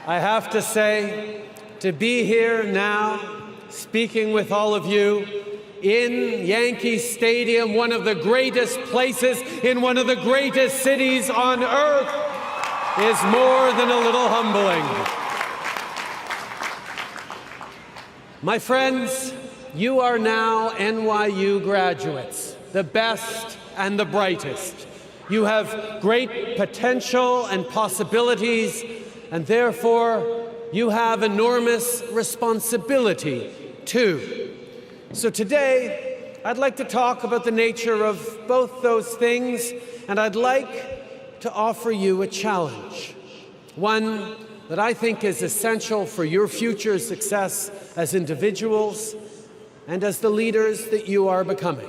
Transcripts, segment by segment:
I have to say, to be here now, speaking with all of you in Yankee Stadium, one of the greatest places in one of the greatest cities on earth, is more than a little humbling. My friends, you are now NYU graduates, the best and the brightest. You have great potential and possibilities, and therefore you have enormous responsibility too. So today, I'd like to talk about the nature of both those things, and I'd like to offer you a challenge, one that I think is essential for your future success as individuals and as the leaders that you are becoming.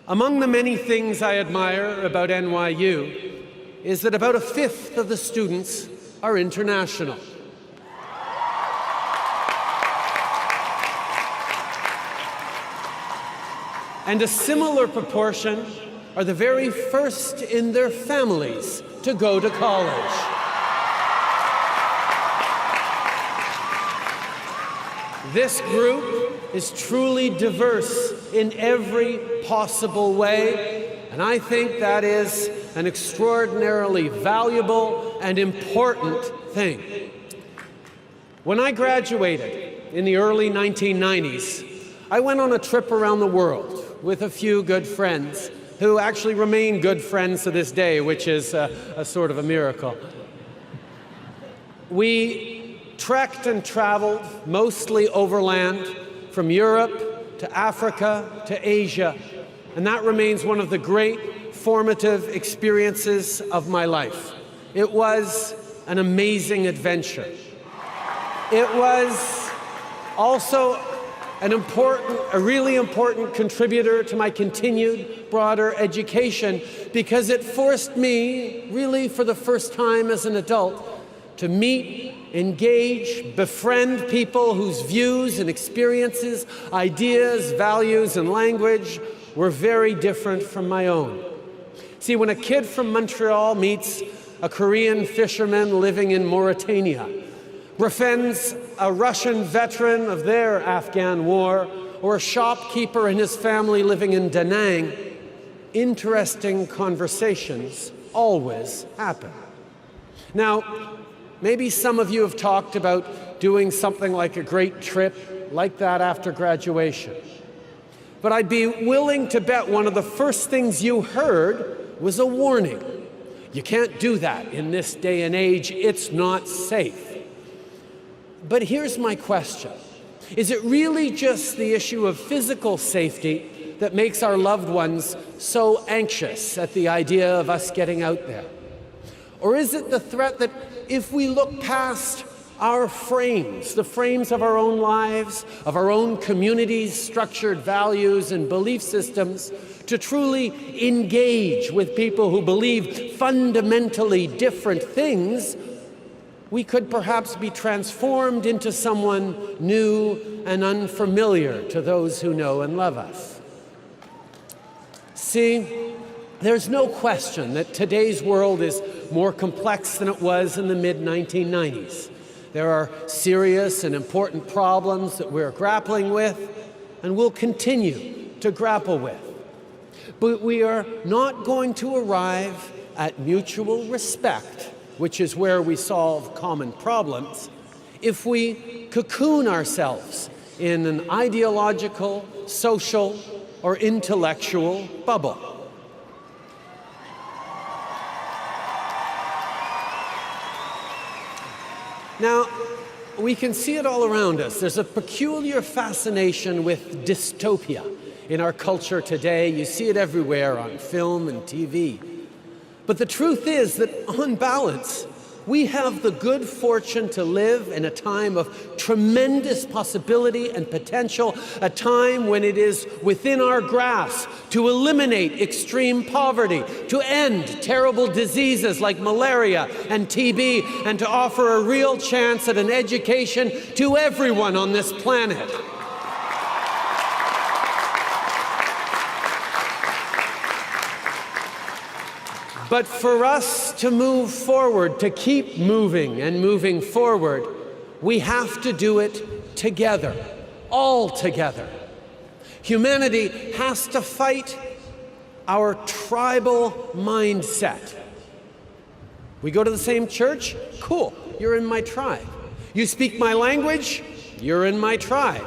Among the many things I admire about NYU is that about a fifth of the students are international. And a similar proportion are the very first in their families to go to college. This group is truly diverse in every possible way, and I think that is an extraordinarily valuable and important thing. When I graduated in the early 1990s, I went on a trip around the world with a few good friends who actually remain good friends to this day, which is a sort of a miracle. We trekked and traveled, mostly overland, from Europe to Africa to Asia, and that remains one of the great formative experiences of my life. It was an amazing adventure. It was also a really important contributor to my continued broader education, because it forced me, really for the first time as an adult, to meet, engage, befriend people whose views and experiences, ideas, values, and language were very different from my own. See, when a kid from Montreal meets a Korean fisherman living in Mauritania, befriends a Russian veteran of their Afghan war, or a shopkeeper and his family living in Da Nang, interesting conversations always happen. Now, maybe some of you have talked about doing something like a great trip like that after graduation. But I'd be willing to bet one of the first things you heard was a warning. You can't do that in this day and age. It's not safe. But here's my question. Is it really just the issue of physical safety that makes our loved ones so anxious at the idea of us getting out there? Or is it the threat that if we look past our frames, the frames of our own lives, of our own communities' structured values and belief systems, to truly engage with people who believe fundamentally different things, we could perhaps be transformed into someone new and unfamiliar to those who know and love us? See, there's no question that today's world is more complex than it was in the mid-1990s. There are serious and important problems that we're grappling with and will continue to grapple with. But we are not going to arrive at mutual respect, which is where we solve common problems, if we cocoon ourselves in an ideological, social, or intellectual bubble. Now, we can see it all around us. There's a peculiar fascination with dystopia in our culture today. You see it everywhere on film and TV. But the truth is that, on balance, we have the good fortune to live in a time of tremendous possibility and potential, a time when it is within our grasp to eliminate extreme poverty, to end terrible diseases like malaria and TB, and to offer a real chance at an education to everyone on this planet. But for us to move forward, to keep moving and moving forward, we have to do it together, all together. Humanity has to fight our tribal mindset. We go to the same church? Cool, you're in my tribe. You speak my language? You're in my tribe.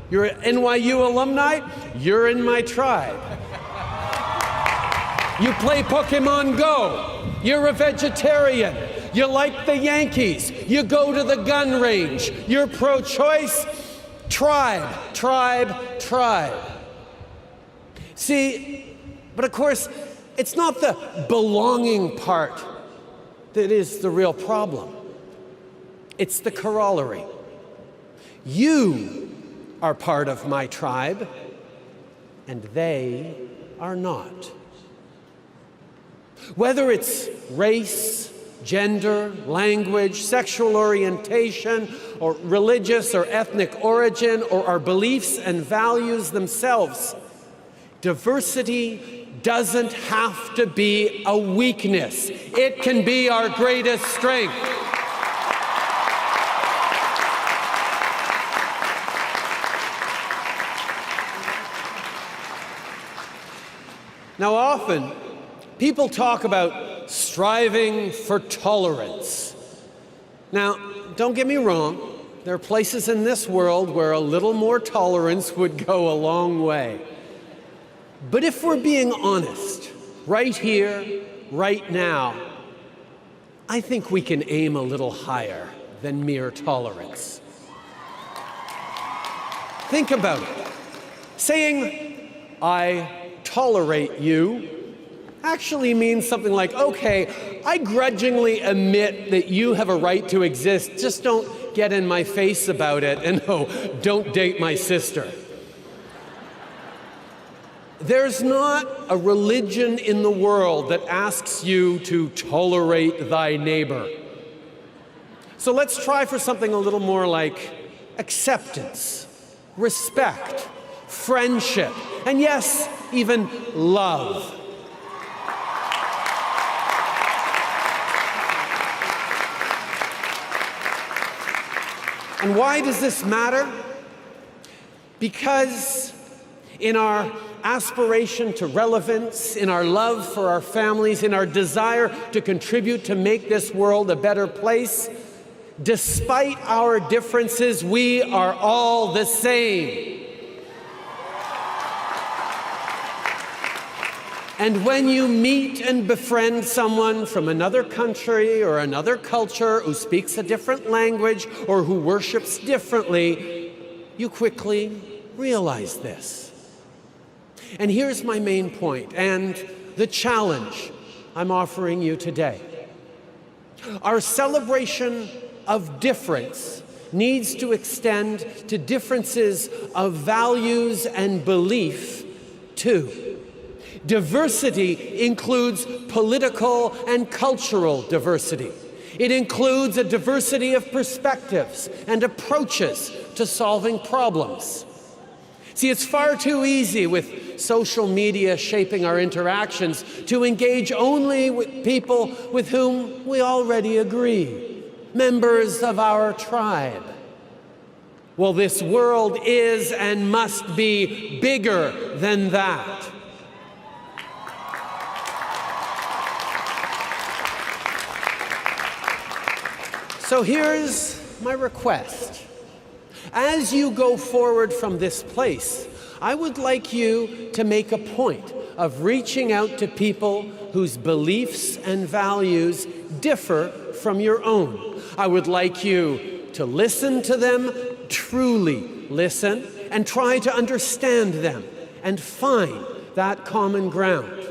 You're an NYU alumni? You're in my tribe. You play Pokemon Go? You're a vegetarian. You like the Yankees. You go to the gun range. You're pro-choice. Tribe, tribe, tribe. See, but of course, it's not the belonging part that is the real problem. It's the corollary. You are part of my tribe, and they are not. Whether it's race, gender, language, sexual orientation, or religious or ethnic origin, or our beliefs and values themselves, diversity doesn't have to be a weakness. It can be our greatest strength. Now, often, people talk about striving for tolerance. Now, don't get me wrong, there are places in this world where a little more tolerance would go a long way. But if we're being honest, right here, right now, I think we can aim a little higher than mere tolerance. Think about it. Saying, I tolerate you, actually means something like, okay, I grudgingly admit that you have a right to exist, just don't get in my face about it, and no, don't date my sister. There's not a religion in the world that asks you to tolerate thy neighbor. So let's try for something a little more like acceptance, respect, friendship, and yes, even love. And why does this matter? Because in our aspiration to relevance, in our love for our families, in our desire to contribute to make this world a better place, despite our differences, we are all the same. And when you meet and befriend someone from another country or another culture who speaks a different language or who worships differently, you quickly realize this. And here's my main point and the challenge I'm offering you today. Our celebration of difference needs to extend to differences of values and belief too. Diversity includes political and cultural diversity. It includes a diversity of perspectives and approaches to solving problems. See, it's far too easy with social media shaping our interactions to engage only with people with whom we already agree, members of our tribe. Well, this world is and must be bigger than that. So here's my request. As you go forward from this place, I would like you to make a point of reaching out to people whose beliefs and values differ from your own. I would like you to listen to them, truly listen, and try to understand them and find that common ground.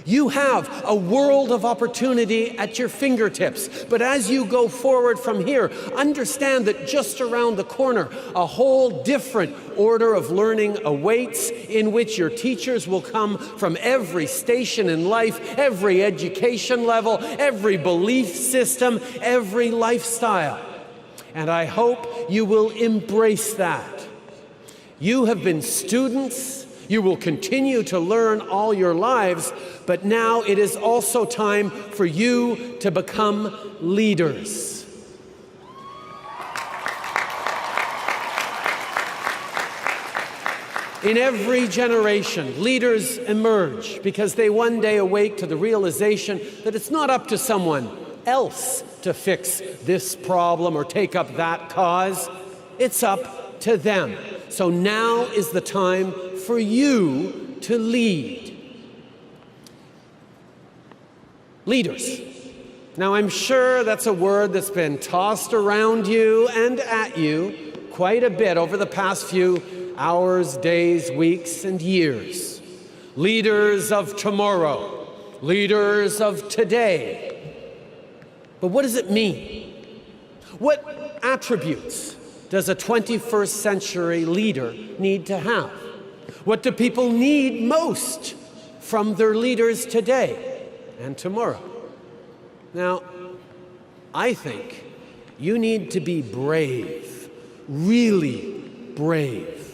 You have a world of opportunity at your fingertips, but as you go forward from here, understand that just around the corner, a whole different order of learning awaits, in which your teachers will come from every station in life, every education level, every belief system, every lifestyle. And I hope you will embrace that. You have been students, You will continue to learn all your lives, but now it is also time for you to become leaders. In every generation, leaders emerge because they one day awake to the realization that it's not up to someone else to fix this problem or take up that cause. It's up to them. So now is the time for you to lead. Leaders. Now, I'm sure that's a word that's been tossed around you and at you quite a bit over the past few hours, days, weeks, and years. Leaders of tomorrow, leaders of today. But what does it mean? What attributes does a 21st century leader need to have? What do people need most from their leaders today and tomorrow? Now, I think you need to be brave, really brave.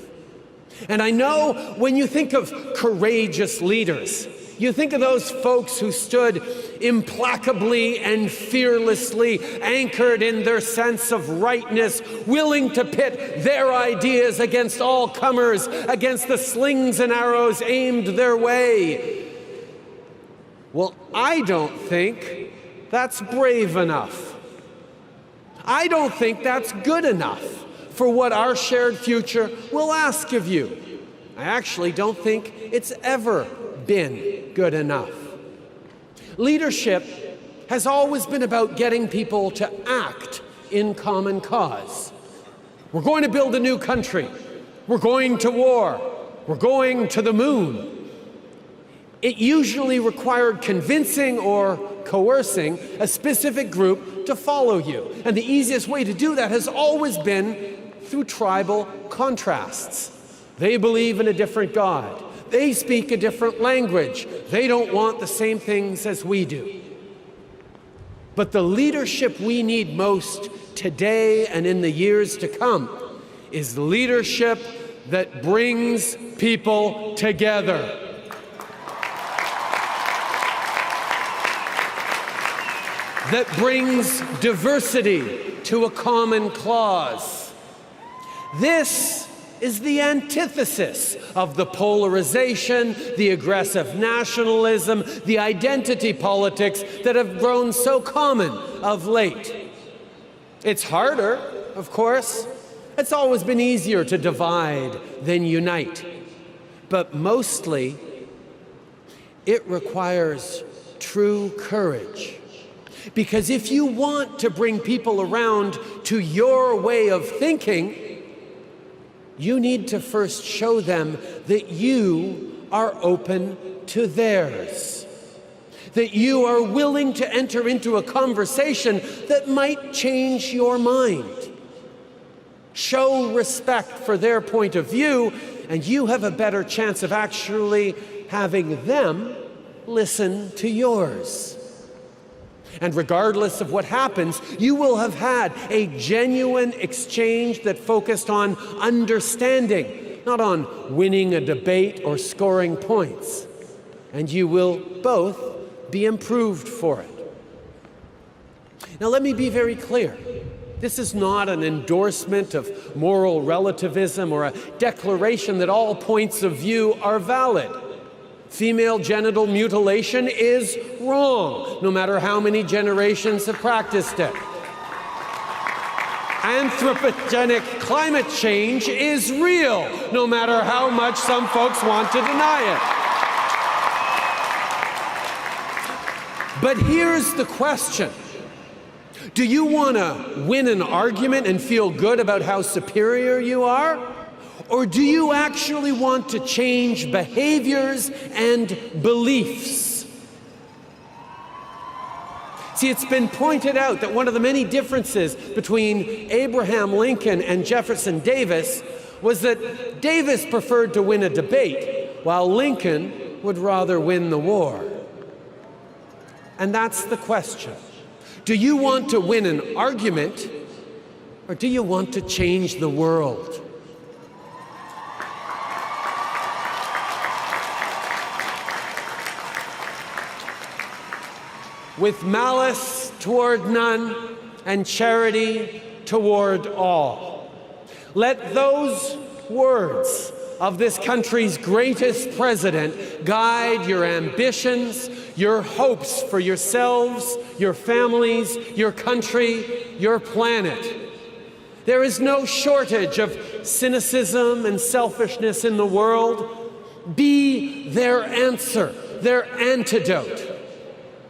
And I know when you think of courageous leaders, you think of those folks who stood implacably and fearlessly anchored in their sense of rightness, willing to pit their ideas against all comers, against the slings and arrows aimed their way. Well, I don't think that's brave enough. I don't think that's good enough for what our shared future will ask of you. I actually don't think it's ever been good enough. Leadership has always been about getting people to act in common cause. We're going to build a new country. We're going to war. We're going to the moon. It usually required convincing or coercing a specific group to follow you. And the easiest way to do that has always been through tribal contrasts. They believe in a different God. They speak a different language. They don't want the same things as we do. But the leadership we need most today and in the years to come is leadership that brings people together. That brings diversity to a common cause. This is the antithesis of the polarization, the aggressive nationalism, the identity politics that have grown so common of late. It's harder, of course. It's always been easier to divide than unite. But mostly, it requires true courage. Because if you want to bring people around to your way of thinking, you need to first show them that you are open to theirs. That you are willing to enter into a conversation that might change your mind. Show respect for their point of view, and you have a better chance of actually having them listen to yours. And regardless of what happens, you will have had a genuine exchange that focused on understanding, not on winning a debate or scoring points. And you will both be improved for it. Now, let me be very clear. This is not an endorsement of moral relativism or a declaration that all points of view are valid. Female genital mutilation is wrong, no matter how many generations have practiced it. Anthropogenic climate change is real, no matter how much some folks want to deny it. But here's the question. Do you want to win an argument and feel good about how superior you are? Or do you actually want to change behaviors and beliefs? See, it's been pointed out that one of the many differences between Abraham Lincoln and Jefferson Davis was that Davis preferred to win a debate, while Lincoln would rather win the war. And that's the question. Do you want to win an argument, or do you want to change the world? with malice toward none and charity toward all. Let those words of this country's greatest president guide your ambitions, your hopes for yourselves, your families, your country, your planet. There is no shortage of cynicism and selfishness in the world. Be their answer, their antidote.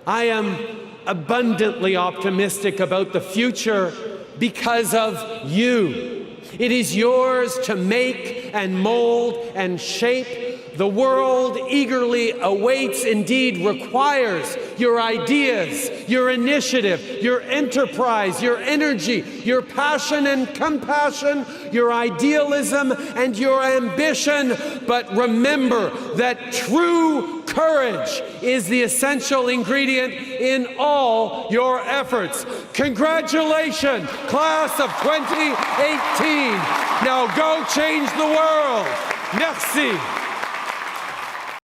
I am abundantly optimistic about the future because of you. It is yours to make and mold and shape. The world eagerly awaits, indeed requires, your ideas, your initiative, your enterprise, your energy, your passion and compassion, your idealism and your ambition. But remember that true courage is the essential ingredient in all your efforts. Congratulations, class of 2018. Now go change the world. Merci.